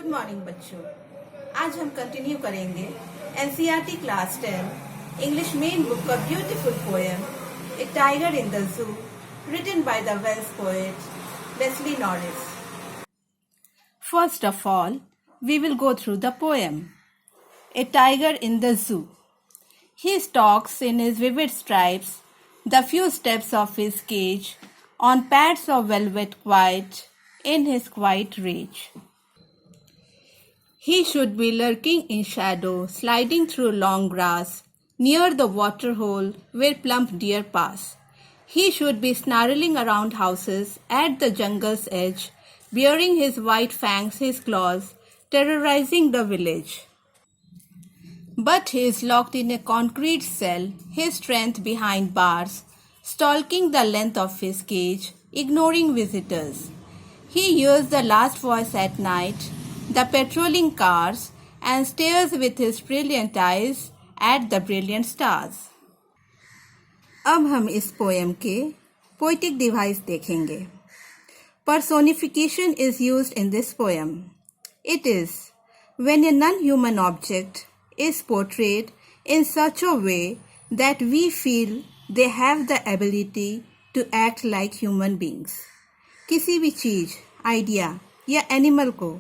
Good morning बच्चों। आज हम कंटिन्यू करेंगे NCERT class 10 English main book का beautiful poem a tiger in the zoo written by the Welsh poet Leslie Norris. First of all, we will go through the poem. A tiger in the zoo. He stalks in his vivid stripes the few steps of his cage on pads of velvet quiet in his quiet rage. He should be lurking in shadow, sliding through long grass, near the water hole where plump deer pass. He should be snarling around houses at the jungle's edge, baring his white fangs, his claws, terrorizing the village. But he is locked in a concrete cell, his strength behind bars, stalking the length of his cage, ignoring visitors. He hears the last voice at night, the patrolling cars, and stares with his brilliant eyes at the brilliant stars. अब हम इस poem के poetic device देखेंगे. Personification is used in this poem. It is when a non-human object is portrayed in such a way that we feel they have the ability to act like human beings. किसी भी चीज, idea या animal को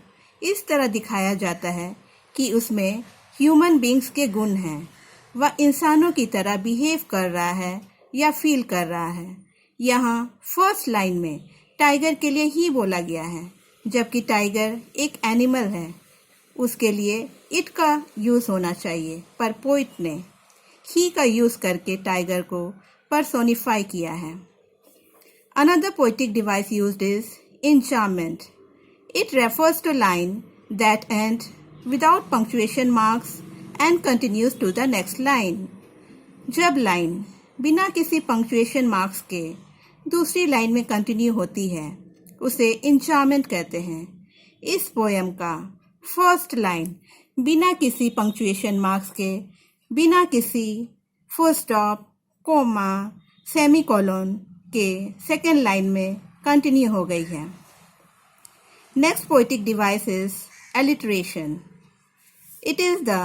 इस तरह दिखाया जाता है कि उसमें ह्यूमन बींग्स के गुण हैं. वह इंसानों की तरह बिहेव कर रहा है या फील कर रहा है. यहाँ फर्स्ट लाइन में टाइगर के लिए ही बोला गया है, जबकि टाइगर एक एनिमल है. उसके लिए इट का यूज़ होना चाहिए, पर पोइट ने ही का यूज़ करके टाइगर को पर्सोनिफाई किया है. Another poetic device used is enchantment. It refers to line that end without punctuation marks and continues to the next line. जब लाइन बिना किसी पंक्चुएशन मार्क्स के दूसरी लाइन में कंटिन्यू होती है, उसे इंचार्मेंट कहते हैं. इस पोएम का फर्स्ट लाइन बिना किसी पंक्चुएशन मार्क्स के, बिना किसी फुल स्टॉप, कोमा, सेमीकोलन के सेकेंड लाइन में कंटिन्यू हो गई है. Next poetic device is alliteration. It is the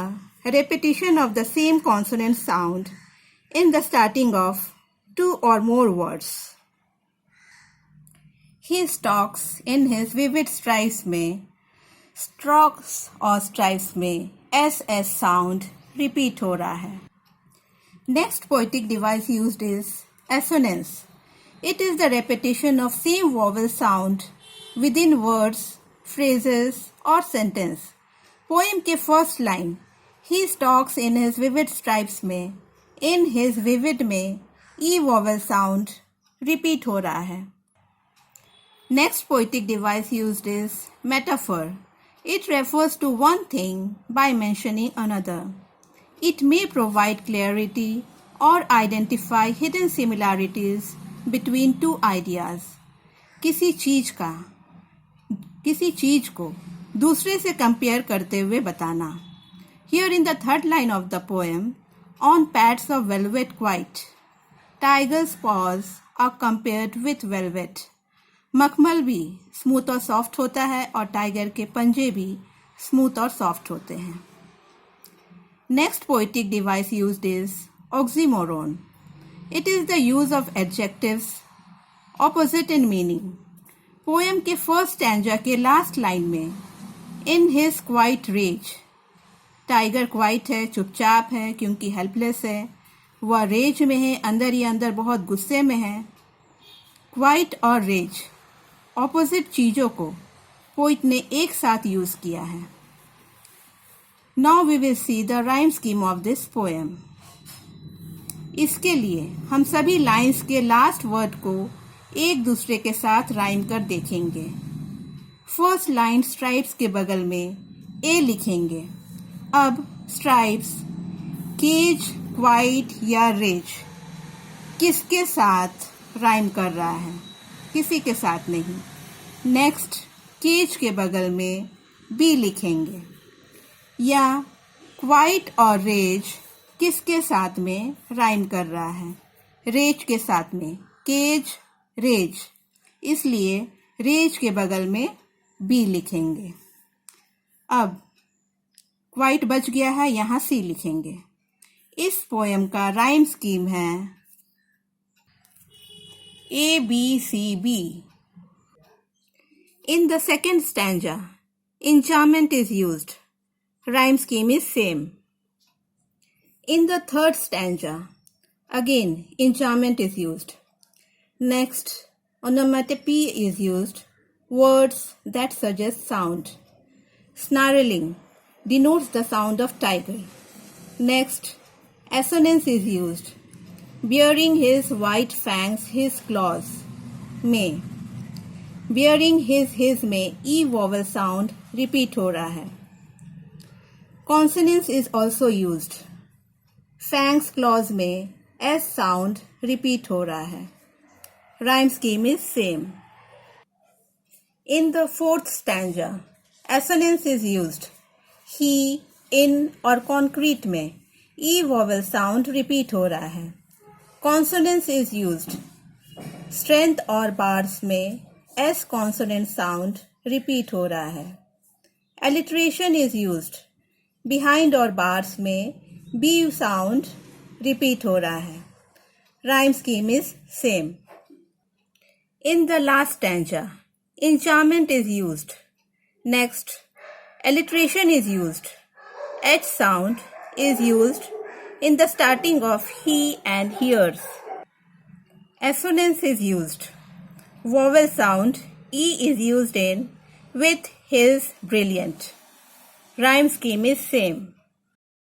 repetition of the same consonant sound in the starting of two or more words. He stalks in his vivid stripes में strokes और stripes में SS sound repeat हो रहा है. Next poetic device used is assonance. It is the repetition of same vowel sound within words, phrases or sentence. Poem के first line ही stalks in his vivid stripes में, in his vivid में ई vowel sound repeat हो रहा है. Next poetic device used is metaphor. It refers to one thing by mentioning another. It may provide clarity और identify hidden similarities between two ideas. किसी चीज को दूसरे से कंपेयर करते हुए बताना. Here in the third line of the poem, on pads of velvet quiet, tiger's paws are compared with velvet. मखमल भी स्मूथ और सॉफ्ट होता है और टाइगर के पंजे भी स्मूथ और सॉफ्ट होते हैं. Next poetic device used is oxymoron. It is the use of adjectives opposite in meaning. Poem के फर्स्ट स्टैंजा के लास्ट लाइन में in his quiet rage, tiger quiet है, चुपचाप है क्योंकि हेल्पलेस है. वह रेज में है, अंदर ही अंदर बहुत गुस्से में है. क्वाइट और रेज ऑपोजिट चीज़ों को पोइट ने एक साथ यूज़ किया है. Now we will see the rhyme scheme of this poem. इसके लिए हम सभी लाइन्स के लास्ट वर्ड को एक दूसरे के साथ राइम कर देखेंगे. फर्स्ट लाइन स्ट्राइप्स के बगल में ए लिखेंगे. अब स्ट्राइप्स, केज, क्वाइट या रेज किसके साथ राइम कर रहा है? किसी के साथ नहीं. नेक्स्ट केज के बगल में बी लिखेंगे. या क्वाइट और रेज किसके साथ में राइम कर रहा है? रेज के साथ में. केज, रेज, इसलिए रेज के बगल में बी लिखेंगे. अब क्वाइट बच गया है, यहाँ सी लिखेंगे। इस पोएम का राइम स्कीम है ABCB. In the second stanza, enchantment is used. Rhyme scheme is same. In the third stanza, again enchantment is used. Next, onomatopoeia is used. Words that suggest sound. Snarling denotes the sound of tiger. Next, assonance is used. Bearing his white fangs, his claws. May. Bearing his में E vowel sound repeat हो रहा है. Consonance is also used. Fangs claws में S sound repeat हो रहा है. Rhyme scheme is same. In the fourth stanza, assonance is used. He, in और concrete में E vowel sound repeat हो रहा है. Consonance is used. Strength और bars में S consonant sound repeat हो रहा है. Alliteration is used. Behind और bars में B sound repeat हो रहा है. Rhyme scheme is same. In the last stanza, enchantment is used. Next, alliteration is used. H sound is used in the starting of he and hers. Assonance is used. Vowel sound E is used in with his brilliant. Rhyme scheme is same.